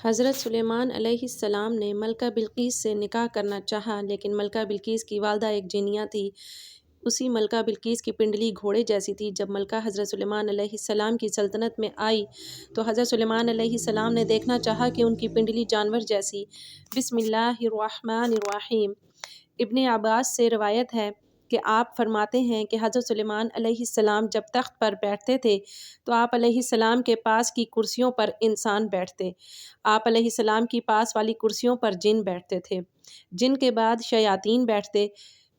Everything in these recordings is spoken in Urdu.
حضرت سلیمان علیہ السلام نے ملکہ بلقیس سے نکاح کرنا چاہا، لیکن ملکہ بلقیس کی والدہ ایک جنیہ تھی۔ اسی ملکہ بلقیس کی پنڈلی گھوڑے جیسی تھی۔ جب ملکہ حضرت سلیمان علیہ السلام کی سلطنت میں آئی تو حضرت سلیمان علیہ السلام نے دیکھنا چاہا کہ ان کی پنڈلی جانور جیسی۔ بسم اللہ الرحمن الرحیم۔ ابن عباس سے روایت ہے کہ آپ فرماتے ہیں کہ حضرت سلیمان علیہ السلام جب تخت پر بیٹھتے تھے تو آپ علیہ السلام کے پاس کی کرسیوں پر انسان بیٹھتے، آپ علیہ السلام کی پاس والی کرسیوں پر جن بیٹھتے تھے، جن کے بعد شیاطین بیٹھتے،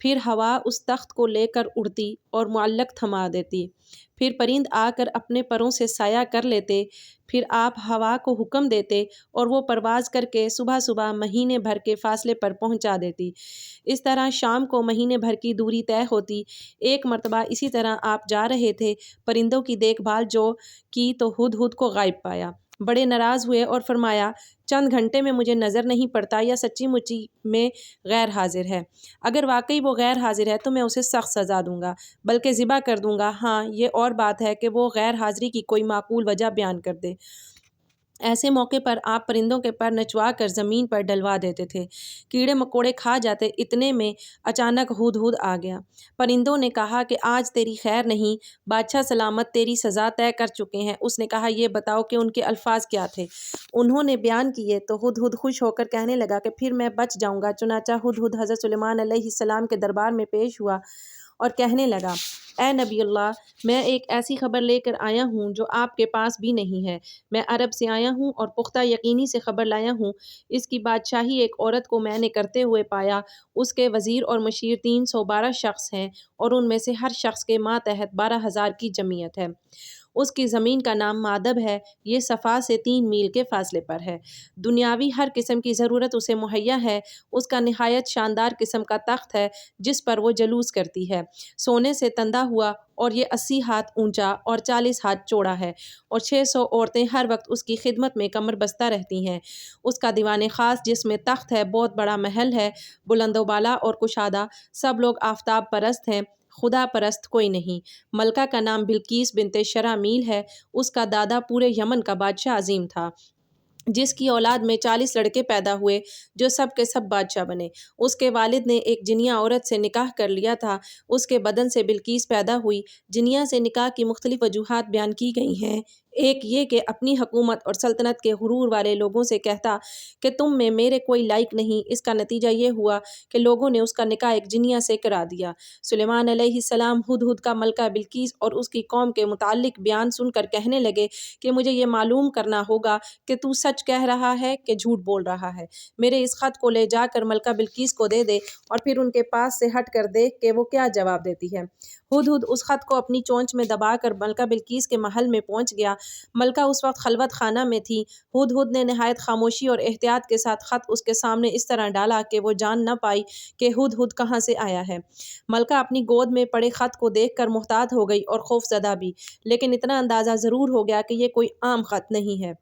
پھر ہوا اس تخت کو لے کر اڑتی اور معلق تھما دیتی، پھر پرند آ کر اپنے پروں سے سایہ کر لیتے، پھر آپ ہوا کو حکم دیتے اور وہ پرواز کر کے صبح صبح مہینے بھر کے فاصلے پر پہنچا دیتی۔ اس طرح شام کو مہینے بھر کی دوری طے ہوتی۔ ایک مرتبہ اسی طرح آپ جا رہے تھے، پرندوں کی دیکھ بھال جو کی تو ہدہد کو غائب پایا، بڑے ناراض ہوئے اور فرمایا چند گھنٹے میں مجھے نظر نہیں پڑتا یا سچی مچی میں غیر حاضر ہے؟ اگر واقعی وہ غیر حاضر ہے تو میں اسے سخت سزا دوں گا، بلکہ ذبح کر دوں گا۔ ہاں، یہ اور بات ہے کہ وہ غیر حاضری کی کوئی معقول وجہ بیان کر دے۔ ایسے موقع پر آپ پرندوں کے پر نچوا کر زمین پر ڈلوا دیتے تھے، کیڑے مکوڑے کھا جاتے۔ اتنے میں اچانک ہدہد آ گیا۔ پرندوں نے کہا کہ آج تیری خیر نہیں، بادشاہ سلامت تیری سزا طے کر چکے ہیں۔ اس نے کہا یہ بتاؤ کہ ان کے الفاظ کیا تھے؟ انہوں نے بیان کیے تو ہدہد خوش ہو کر کہنے لگا کہ پھر میں بچ جاؤں گا۔ چنانچہ ہدہد حضرت سلیمان علیہ السلام کے دربار میں پیش ہوا اور کہنے لگا، اے نبی اللہ، میں ایک ایسی خبر لے کر آیا ہوں جو آپ کے پاس بھی نہیں ہے۔ میں عرب سے آیا ہوں اور پختہ یقینی سے خبر لایا ہوں۔ اس کی بادشاہی ایک عورت کو میں نے کرتے ہوئے پایا۔ اس کے وزیر اور مشیر 312 شخص ہیں اور ان میں سے ہر شخص کے ماتحت 12,000 کی جمعیت ہے۔ اس کی زمین کا نام مادب ہے، یہ صفا سے 3 میل کے فاصلے پر ہے۔ دنیاوی ہر قسم کی ضرورت اسے مہیا ہے۔ اس کا نہایت شاندار قسم کا تخت ہے جس پر وہ جلوس کرتی ہے، سونے سے تندہ ہوا، اور یہ 80 ہاتھ اونچا اور 40 ہاتھ چوڑا ہے، اور 600 عورتیں ہر وقت اس کی خدمت میں کمر بستہ رہتی ہیں۔ اس کا دیوان خاص جس میں تخت ہے بہت بڑا محل ہے، بلند و بالا اور کشادہ، سب لوگ آفتاب پرست ہیں، خدا پرست کوئی نہیں۔ ملکہ کا نام بلقیس بنت شرامیل ہے۔ اس کا دادا پورے یمن کا بادشاہ عظیم تھا، جس کی اولاد میں 40 لڑکے پیدا ہوئے جو سب کے سب بادشاہ بنے۔ اس کے والد نے ایک جنیہ عورت سے نکاح کر لیا تھا، اس کے بدن سے بلقیس پیدا ہوئی۔ جنیہ سے نکاح کی مختلف وجوہات بیان کی گئی ہیں۔ ایک یہ کہ اپنی حکومت اور سلطنت کے غرور والے لوگوں سے کہتا کہ تم میں میرے کوئی لائق نہیں۔ اس کا نتیجہ یہ ہوا کہ لوگوں نے اس کا نکاح ایک جنیہ سے کرا دیا۔ سلیمان علیہ السلام ہدہد کا ملکہ بلقیس اور اس کی قوم کے متعلق بیان سن کر کہنے لگے کہ مجھے یہ معلوم کرنا ہوگا کہ تو سچ کہہ رہا ہے کہ جھوٹ بول رہا ہے۔ میرے اس خط کو لے جا کر ملکہ بلقیس کو دے دے اور پھر ان کے پاس سے ہٹ کر دیکھ کہ وہ کیا جواب دیتی ہے۔ ہدہد اس خط کو اپنی چونچ میں دبا کر ملکہ بلقیس کے محل میں پہنچ گیا۔ ملکہ اس وقت خلوت خانہ میں تھی۔ ہدہد نے نہایت خاموشی اور احتیاط کے ساتھ خط اس کے سامنے اس طرح ڈالا کہ وہ جان نہ پائی کہ ہدہد کہاں سے آیا ہے۔ ملکہ اپنی گود میں پڑے خط کو دیکھ کر محتاط ہو گئی اور خوف زدہ بھی، لیکن اتنا اندازہ ضرور ہو گیا کہ یہ کوئی عام خط نہیں ہے،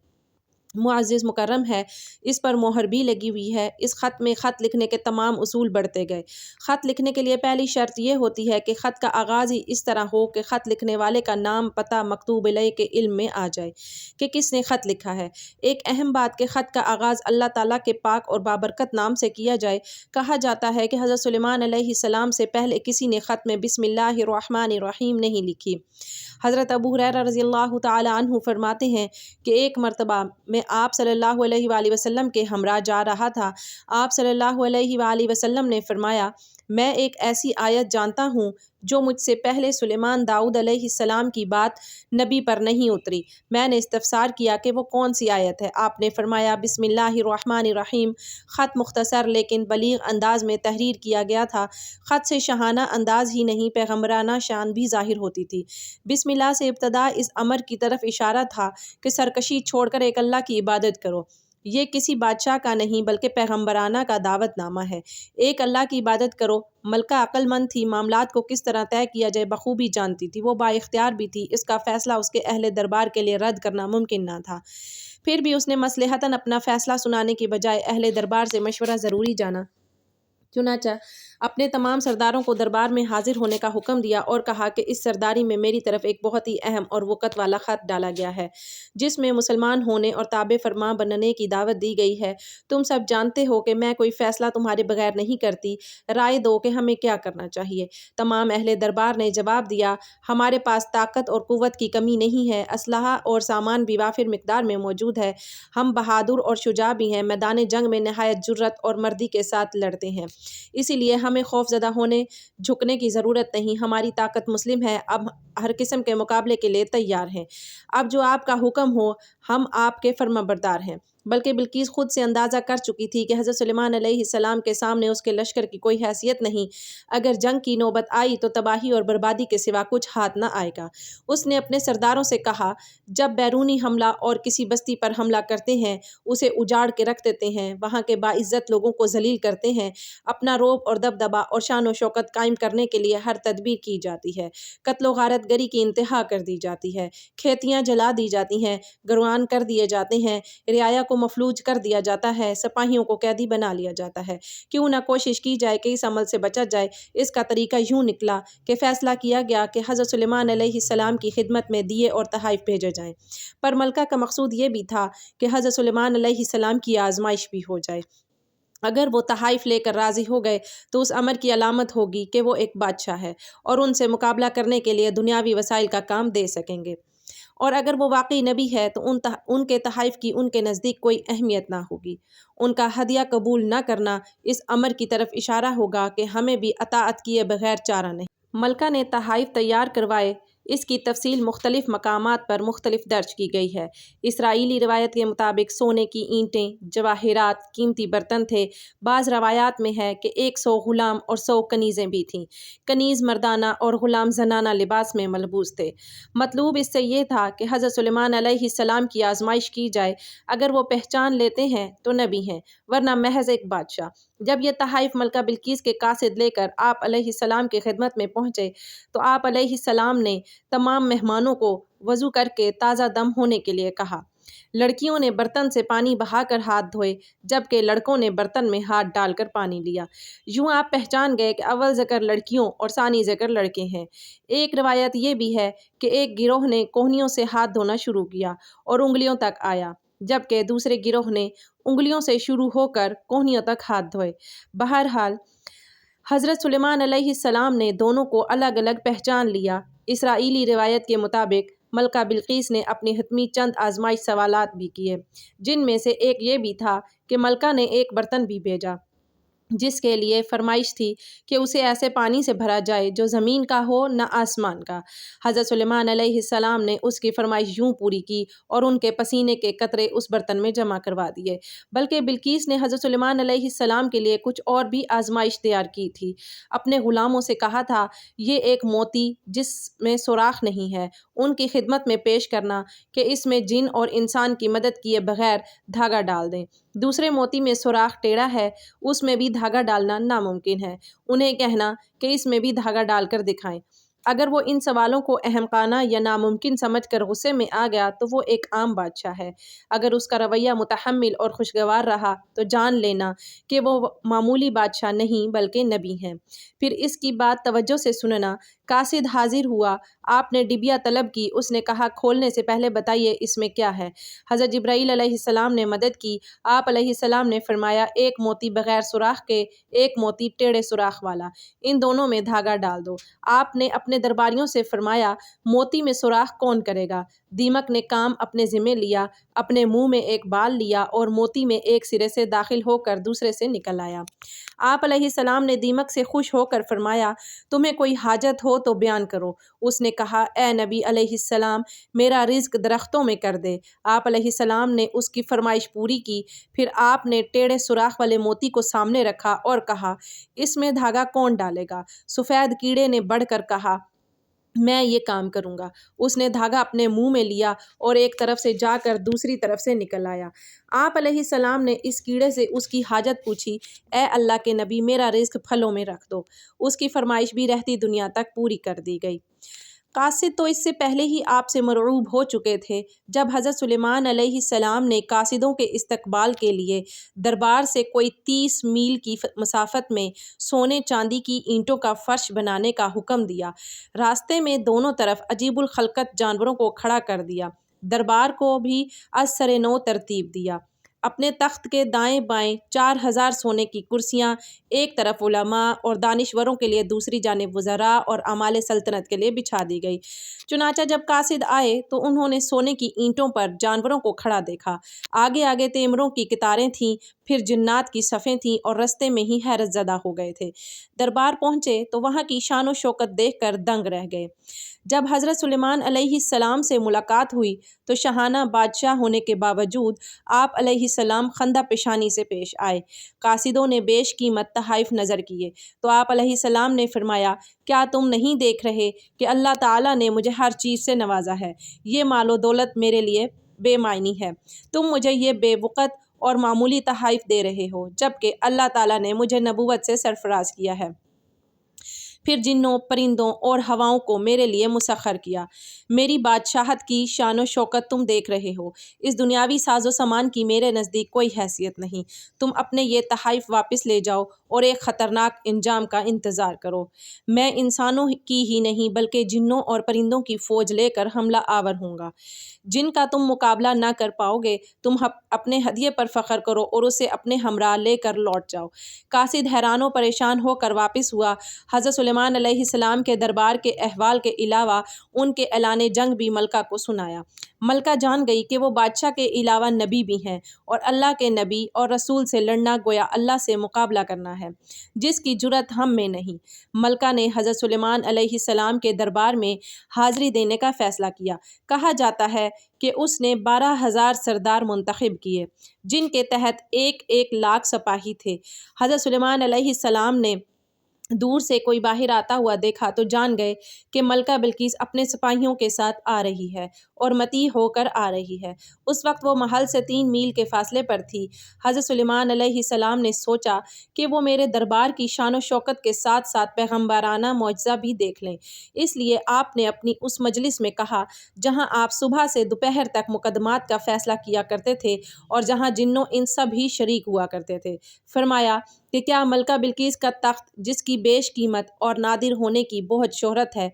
معزز مکرم ہے، اس پر مہر بھی لگی ہوئی ہے۔ اس خط میں خط لکھنے کے تمام اصول بڑھتے گئے۔ خط لکھنے کے لیے پہلی شرط یہ ہوتی ہے کہ خط کا آغاز ہی اس طرح ہو کہ خط لکھنے والے کا نام، پتہ مکتوب علیہ کے علم میں آ جائے کہ کس نے خط لکھا ہے۔ ایک اہم بات کہ خط کا آغاز اللہ تعالیٰ کے پاک اور بابرکت نام سے کیا جائے۔ کہا جاتا ہے کہ حضرت سلیمان علیہ السلام سے پہلے کسی نے خط میں بسم اللہ الرحمن الرحیم نہیں لکھی۔ حضرت ابو ہریرہ رضی اللہ تعالی عنہ فرماتے ہیں کہ ایک مرتبہ میں آپ صلی اللہ علیہ وآلہ وسلم کے ہمراہ جا رہا تھا۔ آپ صلی اللہ علیہ وآلہ وسلم نے فرمایا، میں ایک ایسی آیت جانتا ہوں جو مجھ سے پہلے سلیمان داؤد علیہ السلام کی بات نبی پر نہیں اتری۔ میں نے استفسار کیا کہ وہ کون سی آیت ہے؟ آپ نے فرمایا بسم اللہ الرحمن الرحیم۔ خط مختصر لیکن بلیغ انداز میں تحریر کیا گیا تھا۔ خط سے شاہانہ انداز ہی نہیں، پیغمبرانہ شان بھی ظاہر ہوتی تھی۔ بسم اللہ سے ابتدا اس امر کی طرف اشارہ تھا کہ سرکشی چھوڑ کر ایک اللہ کی عبادت کرو۔ یہ کسی بادشاہ کا نہیں بلکہ پیغمبرانہ کا دعوت نامہ ہے۔ ایک اللہ کی عبادت کرو۔ ملکہ عقل مند تھی، معاملات کو کس طرح طے کیا جائے بخوبی جانتی تھی، وہ با اختیار بھی تھی۔ اس کا فیصلہ اس کے اہل دربار کے لیے رد کرنا ممکن نہ تھا، پھر بھی اس نے مصلحتاً اپنا فیصلہ سنانے کی بجائے اہل دربار سے مشورہ ضروری جانا۔ چنانچہ اپنے تمام سرداروں کو دربار میں حاضر ہونے کا حکم دیا اور کہا کہ اس سرداری میں میری طرف ایک بہت ہی اہم اور وقت والا خط ڈالا گیا ہے، جس میں مسلمان ہونے اور تابع فرما بننے کی دعوت دی گئی ہے۔ تم سب جانتے ہو کہ میں کوئی فیصلہ تمہارے بغیر نہیں کرتی، رائے دو کہ ہمیں کیا کرنا چاہیے۔ تمام اہل دربار نے جواب دیا، ہمارے پاس طاقت اور قوت کی کمی نہیں ہے، اسلحہ اور سامان بھی وافر مقدار میں موجود ہے، ہم بہادر اور شجاع بھی ہیں، میدان جنگ میں نہایت جرأت اور مردی کے ساتھ لڑتے ہیں، اسی لیے ہمیں خوف زدہ ہونے جھکنے کی ضرورت نہیں، ہماری طاقت مسلم ہے، اب ہر قسم کے مقابلے کے لیے تیار ہیں، اب جو آپ کا حکم ہو ہم آپ کے فرمانبردار ہیں۔ بلکہ بلقیس خود سے اندازہ کر چکی تھی کہ حضرت سلیمان علیہ السلام کے سامنے اس کے لشکر کی کوئی حیثیت نہیں، اگر جنگ کی نوبت آئی تو تباہی اور بربادی کے سوا کچھ ہاتھ نہ آئے گا۔ اس نے اپنے سرداروں سے کہا، جب بیرونی حملہ اور کسی بستی پر حملہ کرتے ہیں اسے اجاڑ کے رکھ دیتے ہیں، وہاں کے باعزت لوگوں کو ذلیل کرتے ہیں، اپنا رعب اور دبدبہ اور شان و شوکت قائم کرنے کے لیے ہر تدبیر کی جاتی ہے، قتل و غارت گری کی انتہا کر دی جاتی ہے، کھیتیاں جلا دی جاتی ہیں، گروان کر دیے جاتے ہیں، رعایا کو مفلوج کر دیا جاتا ہے، سپاہیوں کو قیدی بنا لیا جاتا ہے، کیوں نہ کوشش کی جائے کہ اس عمل سے بچا جائے۔ اس کا طریقہ یوں نکلا کہ فیصلہ کیا گیا کہ حضرت سلیمان علیہ السلام کی خدمت میں دیے اور تحائف بھیجے جائیں، پر ملکہ کا مقصود یہ بھی تھا کہ حضرت سلیمان علیہ السلام کی آزمائش بھی ہو جائے۔ اگر وہ تحائف لے کر راضی ہو گئے تو اس امر کی علامت ہوگی کہ وہ ایک بادشاہ ہے اور ان سے مقابلہ کرنے کے لیے دنیاوی وسائل کا کام دے سکیں گے، اور اگر وہ واقعی نبی ہے تو ان کے تحائف کی ان کے نزدیک کوئی اہمیت نہ ہوگی۔ ان کا ہدیہ قبول نہ کرنا اس امر کی طرف اشارہ ہوگا کہ ہمیں بھی اطاعت کیے بغیر چارہ نہیں۔ ملکہ نے تحائف تیار کروائے، اس کی تفصیل مختلف مقامات پر مختلف درج کی گئی ہے۔ اسرائیلی روایت کے مطابق سونے کی اینٹیں، جواہرات، قیمتی برتن تھے، بعض روایات میں ہے کہ 100 غلام اور 100 کنیزیں بھی تھیں، کنیز مردانہ اور غلام زنانہ لباس میں ملبوس تھے۔ مطلوب اس سے یہ تھا کہ حضرت سلیمان علیہ السلام کی آزمائش کی جائے، اگر وہ پہچان لیتے ہیں تو نبی ہیں، ورنہ محض ایک بادشاہ۔ جب یہ تحائف ملکہ بلقیس کے قاصد لے کر آپ علیہ السلام کی خدمت میں پہنچے تو آپ علیہ السلام نے تمام مہمانوں کو وضو کر کے تازہ دم ہونے کے لیے کہا۔ لڑکیوں نے برتن سے پانی بہا کر ہاتھ دھوئے، جبکہ لڑکوں نے برتن میں ہاتھ ڈال کر پانی لیا۔ یوں آپ پہچان گئے کہ اول ذکر لڑکیوں اور ثانی ذکر لڑکے ہیں۔ ایک روایت یہ بھی ہے کہ ایک گروہ نے کوہنیوں سے ہاتھ دھونا شروع کیا اور انگلیوں تک آیا، جبکہ دوسرے گروہ نے انگلیوں سے شروع ہو کر کوہنیوں تک ہاتھ دھوئے۔ بہرحال حضرت سلیمان علیہ السلام نے دونوں کو الگ الگ پہچان لیا۔ اسرائیلی روایت کے مطابق ملکہ بلقیس نے اپنی حتمی چند آزمائش سوالات بھی کیے، جن میں سے ایک یہ بھی تھا کہ ملکہ نے ایک برتن بھی بھیجا جس کے لیے فرمائش تھی کہ اسے ایسے پانی سے بھرا جائے جو زمین کا ہو نہ آسمان کا۔ حضرت سلیمان علیہ السلام نے اس کی فرمائش یوں پوری کی اور ان کے پسینے کے قطرے اس برتن میں جمع کروا دیے۔ بلکہ بلقیس نے حضرت سلیمان علیہ السلام کے لیے کچھ اور بھی آزمائش تیار کی تھی۔ اپنے غلاموں سے کہا تھا، یہ ایک موتی جس میں سوراخ نہیں ہے ان کی خدمت میں پیش کرنا کہ اس میں جن اور انسان کی مدد کیے بغیر دھاگا ڈال دیں۔ دوسرے موتی میں سوراخ ٹیڑھا ہے، اس میں بھی دھاگا ڈالنا ناممکن ہے، انہیں کہنا کہ اس میں بھی دھاگا ڈال کر دکھائیں۔ اگر وہ ان سوالوں کو احمقانہ یا ناممکن سمجھ کر غصے میں آ گیا تو وہ ایک عام بادشاہ ہے، اگر اس کا رویہ متحمل اور خوشگوار رہا تو جان لینا کہ وہ معمولی بادشاہ نہیں بلکہ نبی ہیں۔ پھر اس کی بات توجہ سے سننا۔ قاصد حاضر ہوا، آپ نے ڈبیا طلب کی، اس نے کہا، کھولنے سے پہلے بتائیے اس میں کیا ہے۔ حضرت جبرائیل علیہ السلام نے مدد کی، آپ علیہ السلام نے فرمایا، ایک موتی بغیر سوراخ کے، ایک موتی ٹیڑھے سوراخ والا، ان دونوں میں دھاگا ڈال دو۔ آپ نے اپنے درباریوں سے فرمایا، موتی میں سوراخ کون کرے گا؟ دیمک نے کام اپنے ذمے لیا، اپنے منہ میں ایک بال لیا اور موتی میں ایک سرے سے داخل ہو کر دوسرے سے نکل آیا۔ آپ علیہ السلام نے دیمک سے خوش ہو کر فرمایا، تمہیں کوئی حاجت ہو تو بیان کرو۔ اس نے کہا، اے نبی علیہ السلام، میرا رزق درختوں میں کر دے۔ آپ علیہ السلام نے اس کی فرمائش پوری کی۔ پھر آپ نے ٹیڑھے سوراخ والے موتی کو سامنے رکھا اور کہا، اس میں دھاگا کون ڈالے گا؟ سفید کیڑے نے بڑھ کر کہا، میں یہ کام کروں گا۔ اس نے دھاگا اپنے منہ میں لیا اور ایک طرف سے جا کر دوسری طرف سے نکل آیا۔ آپ علیہ السلام نے اس کیڑے سے اس کی حاجت پوچھی، اے اللہ کے نبی، میرا رزق پھلوں میں رکھ دو۔ اس کی فرمائش بھی رہتی دنیا تک پوری کر دی گئی۔ قاصد تو اس سے پہلے ہی آپ سے مرعوب ہو چکے تھے۔ جب حضرت سلیمان علیہ السلام نے قاصدوں کے استقبال کے لیے دربار سے کوئی 30 میل کی مسافت میں سونے چاندی کی اینٹوں کا فرش بنانے کا حکم دیا، راستے میں دونوں طرف عجیب الخلقت جانوروں کو کھڑا کر دیا، دربار کو بھی از سر نو ترتیب دیا۔ اپنے تخت کے دائیں بائیں 4000 سونے کی کرسیاں، ایک طرف علماء اور دانشوروں کے لیے، دوسری جانب وزراء اور عمال سلطنت کے لیے بچھا دی گئی۔ چنانچہ جب قاصد آئے تو انہوں نے سونے کی اینٹوں پر جانوروں کو کھڑا دیکھا، آگے آگے تیمروں کی قطاریں تھیں، پھر جنات کی صفیں تھیں، اور رستے میں ہی حیرت زدہ ہو گئے تھے۔ دربار پہنچے تو وہاں کی شان و شوکت دیکھ کر دنگ رہ گئے۔ جب حضرت سلیمان علیہ السلام سے ملاقات ہوئی تو شاہانہ بادشاہ ہونے کے باوجود آپ علیہ السلام خندہ پیشانی سے پیش آئے۔ قاصدوں نے بیش قیمت تحائف نظر کیے تو آپ علیہ السلام نے فرمایا، کیا تم نہیں دیکھ رہے کہ اللہ تعالیٰ نے مجھے ہر چیز سے نوازا ہے؟ یہ مال و دولت میرے لیے بے معنی ہے، تم مجھے یہ بے وقت اور معمولی تحائف دے رہے ہو، جبکہ اللہ تعالیٰ نے مجھے نبوت سے سرفراز کیا ہے، پھر جنوں، پرندوں اور ہواؤں کو میرے لیے مسخر کیا۔ میری بادشاہت کی شان و شوکت تم دیکھ رہے ہو، اس دنیاوی ساز و سامان کی میرے نزدیک کوئی حیثیت نہیں۔ تم اپنے یہ تحائف واپس لے جاؤ اور ایک خطرناک انجام کا انتظار کرو۔ میں انسانوں کی ہی نہیں بلکہ جنوں اور پرندوں کی فوج لے کر حملہ آور ہوں گا، جن کا تم مقابلہ نہ کر پاؤ گے۔ تم اپنے ہدیے پر فخر کرو اور اسے اپنے ہمراہ لے کر لوٹ جاؤ۔ قاصد حیران و پریشان ہو کر واپس ہوا۔ حضرت سلیمان علیہ السلام کے دربار کے احوال کے علاوہ ان کے اعلان جنگ بھی ملکہ کو سنایا۔ ملکہ جان گئی کہ وہ بادشاہ کے علاوہ نبی بھی ہیں، اور اللہ کے نبی اور رسول سے لڑنا گویا اللہ سے مقابلہ کرنا ہے، جس کی جرأت ہم میں نہیں۔ ملکہ نے حضرت سلیمان علیہ السلام کے دربار میں حاضری دینے کا فیصلہ کیا۔ کہا جاتا ہے کہ اس نے 12,000 سردار منتخب کیے، جن کے تحت 1 لاکھ سپاہی تھے۔ حضرت سلیمان علیہ السلام نے دور سے کوئی باہر آتا ہوا دیکھا تو جان گئے کہ ملکہ بلقیس اپنے سپاہیوں کے ساتھ آ رہی ہے اور مطیع ہو کر آ رہی ہے۔ اس وقت وہ محل سے 3 میل کے فاصلے پر تھی۔ حضرت سلیمان علیہ السلام نے سوچا کہ وہ میرے دربار کی شان و شوکت کے ساتھ ساتھ پیغمبرانہ معجزہ بھی دیکھ لیں، اس لیے آپ نے اپنی اس مجلس میں کہا جہاں آپ صبح سے دوپہر تک مقدمات کا فیصلہ کیا کرتے تھے اور جہاں جنوں انس سب ہی شریک ہوا کرتے تھے، فرمایا کہ کیا ملکہ بلقیس کا تخت، جس کی بیش قیمت اور نادر ہونے کی بہت شہرت ہے،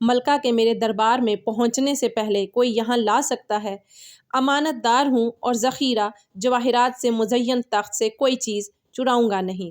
ملکہ کے میرے دربار میں پہنچنے سے پہلے کوئی یہاں لا سکتا ہے؟ امانت دار ہوں اور ذخیرہ جواہرات سے مزین تخت سے کوئی چیز چراؤں گا نہیں۔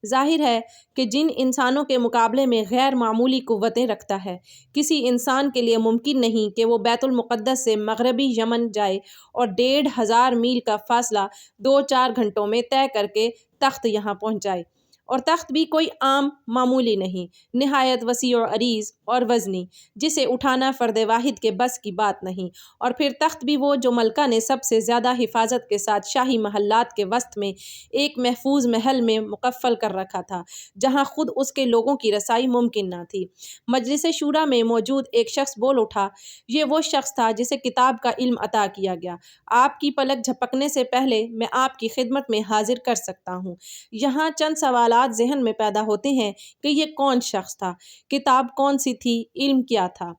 ظاہر ہے کہ جن انسانوں کے مقابلے میں غیر معمولی قوتیں رکھتا ہے، کسی انسان کے لیے ممکن نہیں کہ وہ بیت المقدس سے مغربی یمن جائے اور 1500 میل کا فاصلہ 2-4 گھنٹوں میں طے کر کے تخت یہاں پہنچائے، اور تخت بھی کوئی عام معمولی نہیں، نہایت وسیع و عریض اور وزنی، جسے اٹھانا فرد واحد کے بس کی بات نہیں، اور پھر تخت بھی وہ جو ملکہ نے سب سے زیادہ حفاظت کے ساتھ شاہی محلات کے وسط میں ایک محفوظ محل میں مقفل کر رکھا تھا، جہاں خود اس کے لوگوں کی رسائی ممکن نہ تھی۔ مجلس شورا میں موجود ایک شخص بول اٹھا، یہ وہ شخص تھا جسے کتاب کا علم عطا کیا گیا۔ آپ کی پلک جھپکنے سے پہلے میں آپ کی خدمت میں حاضر کر سکتا ہوں۔ یہاں چند سوالات ذہن میں پیدا ہوتے ہیں کہ یہ کون شخص تھا، کتاب کون سی تھی، علم کیا تھا؟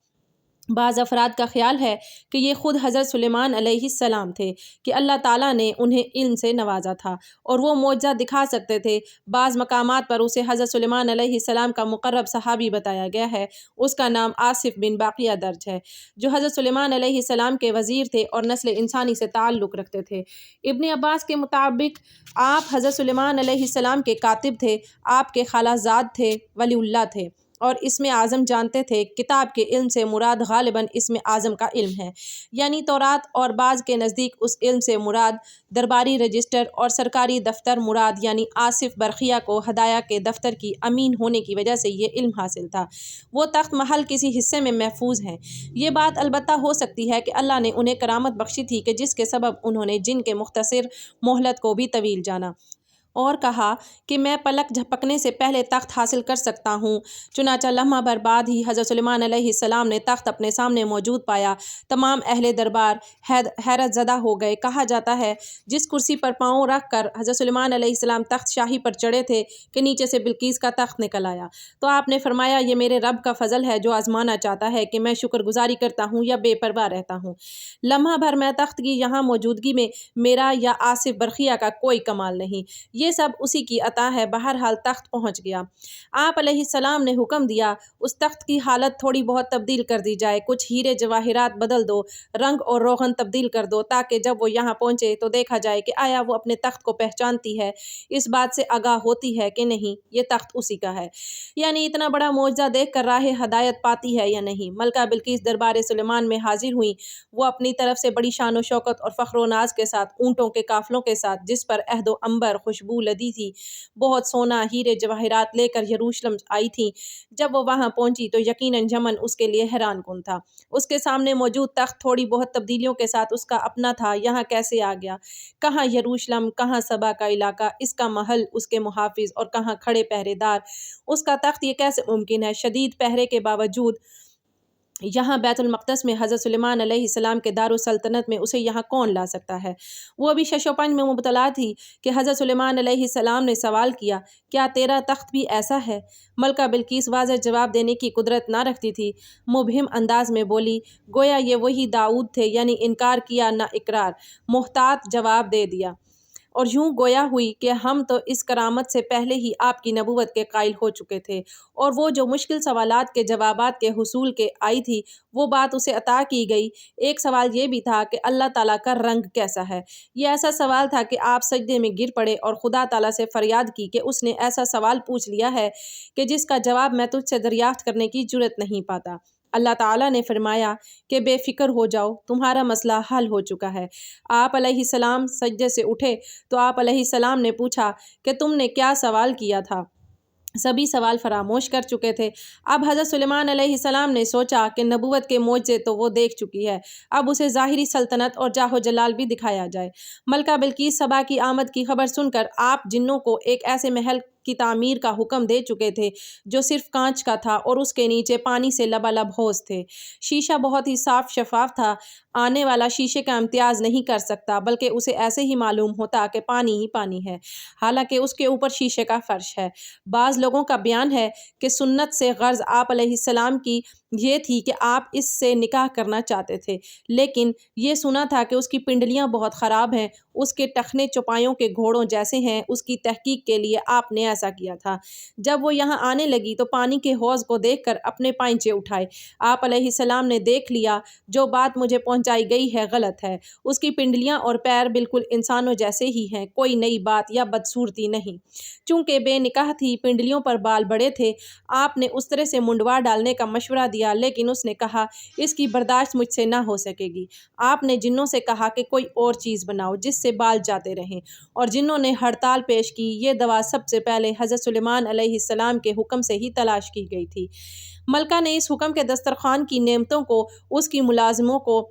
بعض افراد کا خیال ہے کہ یہ خود حضرت سلیمان علیہ السلام تھے کہ اللہ تعالیٰ نے انہیں علم سے نوازا تھا اور وہ معجزہ دکھا سکتے تھے۔ بعض مقامات پر اسے حضرت سلیمان علیہ السلام کا مقرب صحابی بتایا گیا ہے، اس کا نام آصف بن باقیہ درج ہے، جو حضرت سلیمان علیہ السلام کے وزیر تھے اور نسل انسانی سے تعلق رکھتے تھے۔ ابن عباس کے مطابق آپ حضرت سلیمان علیہ السلام کے کاتب تھے، آپ کے خالہ زاد تھے، ولی اللہ تھے، اور اسم اعظم جانتے تھے۔ کتاب کے علم سے مراد غالباً اسم اعظم کا علم ہے، یعنی تورات، اور بعض کے نزدیک اس علم سے مراد درباری رجسٹر اور سرکاری دفتر مراد، یعنی آصف برقیہ کو ہدایہ کے دفتر کی امین ہونے کی وجہ سے یہ علم حاصل تھا۔ وہ تخت محل کسی حصے میں محفوظ ہیں۔ یہ بات البتہ ہو سکتی ہے کہ اللہ نے انہیں کرامت بخشی تھی کہ جس کے سبب انہوں نے جن کے مختصر مہلت کو بھی طویل جانا۔ اور کہا کہ میں پلک جھپکنے سے پہلے تخت حاصل کر سکتا ہوں۔ چنانچہ لمحہ بھر بعد ہی حضرت سلیمان علیہ السلام نے تخت اپنے سامنے موجود پایا۔ تمام اہل دربار حیرت زدہ ہو گئے۔ کہا جاتا ہے جس کرسی پر پاؤں رکھ کر حضرت سلیمان علیہ السلام تخت شاہی پر چڑھے تھے کہ نیچے سے بلقیس کا تخت نکل آیا۔ تو آپ نے فرمایا یہ میرے رب کا فضل ہے جو آزمانا چاہتا ہے کہ میں شکر گزاری کرتا ہوں یا بے پرواہ رہتا ہوں۔ لمحہ بھر میں تخت کی یہاں موجودگی میں میرا یا آصف برقیہ کا کوئی کمال نہیں، یہ سب اسی کی عطا ہے۔ بہرحال تخت پہنچ گیا۔ آپ علیہ السلام نے حکم دیا اس تخت کی حالت تھوڑی بہت تبدیل کر دی جائے، کچھ ہیرے جواہرات بدل دو، رنگ اور روغن تبدیل کر دو، تاکہ جب وہ یہاں پہنچے تو دیکھا جائے کہ آیا وہ اپنے تخت کو پہچانتی ہے، اس بات سے آگاہ ہوتی ہے کہ نہیں یہ تخت اسی کا ہے، یعنی اتنا بڑا معجزہ دیکھ کر راہ ہدایت پاتی ہے یا نہیں۔ ملکہ بلقیس دربار سلیمان میں حاضر ہوئیں۔ وہ اپنی طرف سے بڑی شان و شوکت اور فخر و ناز کے ساتھ اونٹوں کے قافلوں کے ساتھ، جس پر عہد و عنبر خوشبو لدی تھی، بہت سونا ہیرے جواہرات لے کر یروشلم آئی تھیں۔ جب وہ وہاں پہنچی تو یقیناً جمن اس کے لیے حیران کن تھا۔ اس کے سامنے موجود تخت تھوڑی بہت تبدیلیوں کے ساتھ اس کا اپنا تھا، یہاں کیسے آ گیا؟ کہاں یروشلم، کہاں سبا کا علاقہ، اس کا محل، اس کے محافظ، اور کہاں کھڑے پہرے دار؟ اس کا تخت یہ کیسے ممکن ہے؟ شدید پہرے کے باوجود یہاں بیت المقدس میں حضرت سلیمان علیہ السلام کے دارالسلطنت میں اسے یہاں کون لا سکتا ہے؟ وہ ابھی شش و پنج میں مبتلا تھی کہ حضرت سلیمان علیہ السلام نے سوال کیا، کیا تیرا تخت بھی ایسا ہے؟ ملکہ بلقیس واضح جواب دینے کی قدرت نہ رکھتی تھی، مبہم انداز میں بولی، گویا یہ وہی داؤد تھے، یعنی انکار کیا نہ اقرار، محتاط جواب دے دیا، اور یوں گویا ہوئی کہ ہم تو اس کرامت سے پہلے ہی آپ کی نبوت کے قائل ہو چکے تھے، اور وہ جو مشکل سوالات کے جوابات کے حصول کے آئی تھی وہ بات اسے عطا کی گئی۔ ایک سوال یہ بھی تھا کہ اللہ تعالیٰ کا رنگ کیسا ہے؟ یہ ایسا سوال تھا کہ آپ سجدے میں گر پڑے اور خدا تعالیٰ سے فریاد کی کہ اس نے ایسا سوال پوچھ لیا ہے کہ جس کا جواب میں تجھ سے دریافت کرنے کی جرت نہیں پاتا۔ اللہ تعالیٰ نے فرمایا کہ بے فکر ہو جاؤ، تمہارا مسئلہ حل ہو چکا ہے۔ آپ علیہ السلام سجدے سے اٹھے تو آپ علیہ السلام نے پوچھا کہ تم نے کیا سوال کیا تھا؟ سبھی سوال فراموش کر چکے تھے۔ اب حضرت سلیمان علیہ السلام نے سوچا کہ نبوت کے معجزے تو وہ دیکھ چکی ہے، اب اسے ظاہری سلطنت اور جاہ و جلال بھی دکھایا جائے۔ ملکہ بلقیس سبا کی آمد کی خبر سن کر آپ جنوں کو ایک ایسے محل کی تعمیر کا حکم دے چکے تھے جو صرف کانچ کا تھا اور اس کے نیچے پانی سے لبالب حوض تھے۔ شیشہ بہت ہی صاف شفاف تھا، آنے والا شیشے کا امتیاز نہیں کر سکتا، بلکہ اسے ایسے ہی معلوم ہوتا کہ پانی ہی پانی ہے، حالانکہ اس کے اوپر شیشے کا فرش ہے۔ بعض لوگوں کا بیان ہے کہ سنت سے غرض آپ علیہ السلام کی یہ تھی کہ آپ اس سے نکاح کرنا چاہتے تھے، لیکن یہ سنا تھا کہ اس کی پنڈلیاں بہت خراب ہیں، اس کے ٹخنے چوپایوں کے گھوڑوں جیسے ہیں۔ اس کی تحقیق کے لیے آپ نے ایسا کیا تھا۔ جب وہ یہاں آنے لگی تو پانی کے حوض کو دیکھ کر اپنے پائنچے اٹھائے۔ آپ علیہ السلام نے دیکھ لیا جو بات مجھے پہنچائی گئی ہے غلط ہے، اس کی پنڈلیاں اور پیر بالکل انسانوں جیسے ہی ہیں، کوئی نئی بات یا بدصورتی نہیں۔ چونکہ بے نکاح تھی، پنڈلیوں پر بال بڑے تھے، آپ نے اس طرح سے منڈوا ڈالنے کا مشورہ دیا، لیکن اس نے کہا اس کی برداشت مجھ سے نہ ہو سکے گی۔ آپ نے جنوں سے کہا کہ کوئی اور چیز بناؤ جس سے بال جاتے رہیں، اور جنوں نے ہڑتال پیش کی۔ یہ دوا سب سے پہلے حضرت سلیمان علیہ السلام کے حکم سے ہی تلاش کی گئی تھی۔ ملکہ نے اس حکم کے دسترخوان کی نعمتوں کو، اس کی ملازموں کو،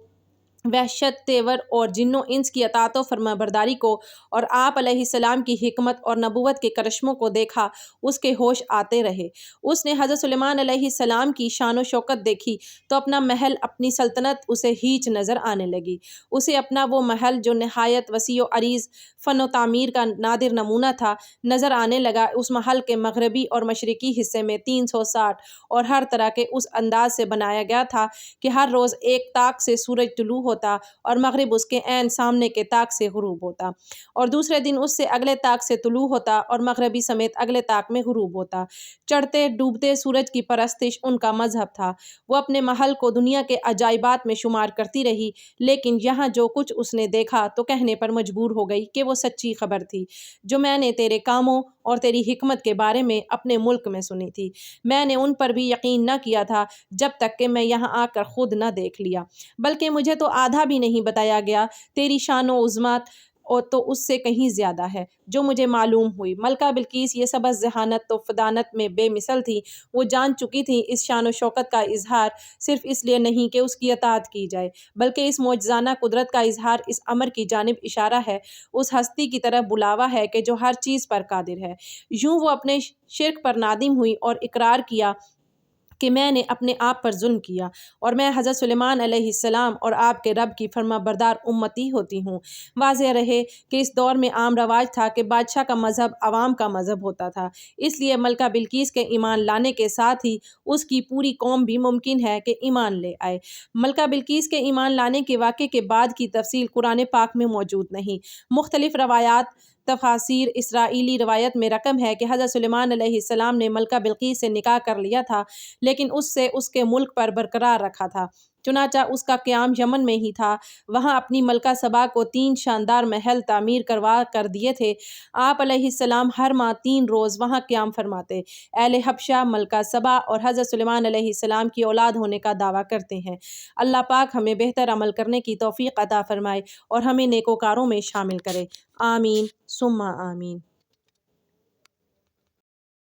وحشت، تیور اور جن و انس کی اطاعت و فرمانبرداری کو، اور آپ علیہ السلام کی حکمت اور نبوت کے کرشموں کو دیکھا۔ اس کے ہوش آتے رہے۔ اس نے حضرت سلیمان علیہ السلام کی شان و شوکت دیکھی تو اپنا محل، اپنی سلطنت اسے ہیچ نظر آنے لگی۔ اسے اپنا وہ محل جو نہایت وسیع و عریض فن و تعمیر کا نادر نمونہ تھا نظر آنے لگا۔ اس محل کے مغربی اور مشرقی حصے میں 360 اور ہر طرح کے اس انداز سے بنایا گیا تھا کہ ہر روز ایک طاق سے سورج طلوع ہوتا اور مغرب اس کے عین سامنے کے طاق سے غروب ہوتا، اور دوسرے دن اس سے اگلے طاق سے طلوع ہوتا اور مغربی سمیت اگلے طاق میں غروب ہوتا۔ چڑھتے ڈوبتے سورج کی پرستش ان کا مذہب تھا۔ وہ اپنے محل کو دنیا کے عجائبات میں شمار کرتی رہی، لیکن یہاں جو کچھ اس نے دیکھا تو کہنے پر مجبور ہو گئی کہ وہ سچی خبر تھی جو میں نے تیرے کاموں اور تیری حکمت کے بارے میں اپنے ملک میں سنی تھی۔ میں نے ان پر بھی یقین نہ کیا تھا جب تک کہ میں یہاں آ کر خود نہ دیکھ لیا، بلکہ مجھے تو آدھا بھی نہیں بتایا گیا۔ تیری شان و عظمت اور تو اس سے کہیں زیادہ ہے جو مجھے معلوم ہوئی۔ ملکہ بلقیس یہ سبز ذہانت و فطانت میں بے مثل تھی۔ وہ جان چکی تھیں اس شان و شوکت کا اظہار صرف اس لیے نہیں کہ اس کی اطاعت کی جائے، بلکہ اس معجزانہ قدرت کا اظہار اس امر کی جانب اشارہ ہے، اس ہستی کی طرف بلاوا ہے کہ جو ہر چیز پر قادر ہے۔ یوں وہ اپنے شرک پر نادم ہوئی اور اقرار کیا کہ میں نے اپنے آپ پر ظلم کیا اور میں حضرت سلیمان علیہ السلام اور آپ کے رب کی فرما بردار امتی ہوتی ہوں۔ واضح رہے کہ اس دور میں عام رواج تھا کہ بادشاہ کا مذہب عوام کا مذہب ہوتا تھا، اس لیے ملکہ بلقیس کے ایمان لانے کے ساتھ ہی اس کی پوری قوم بھی ممکن ہے کہ ایمان لے آئے۔ ملکہ بلقیس کے ایمان لانے کے واقعے کے بعد کی تفصیل قرآن پاک میں موجود نہیں۔ مختلف روایات تفاسیر اسرائیلی روایت میں رقم ہے کہ حضرت سلیمان علیہ السلام نے ملکہ بلقیس سے نکاح کر لیا تھا، لیکن اس سے اس کے ملک پر برقرار رکھا تھا۔ چنانچہ اس کا قیام یمن میں ہی تھا۔ وہاں اپنی ملکہ سبا کو 3 شاندار محل تعمیر کروا کر دیے تھے۔ آپ علیہ السلام ہر ماہ 3 روز وہاں قیام فرماتے۔ اہل حبشہ ملکہ سبا اور حضرت سلیمان علیہ السلام کی اولاد ہونے کا دعویٰ کرتے ہیں۔ اللہ پاک ہمیں بہتر عمل کرنے کی توفیق عطا فرمائے اور ہمیں نیکوکاروں میں شامل کرے۔ آمین ثم آمین۔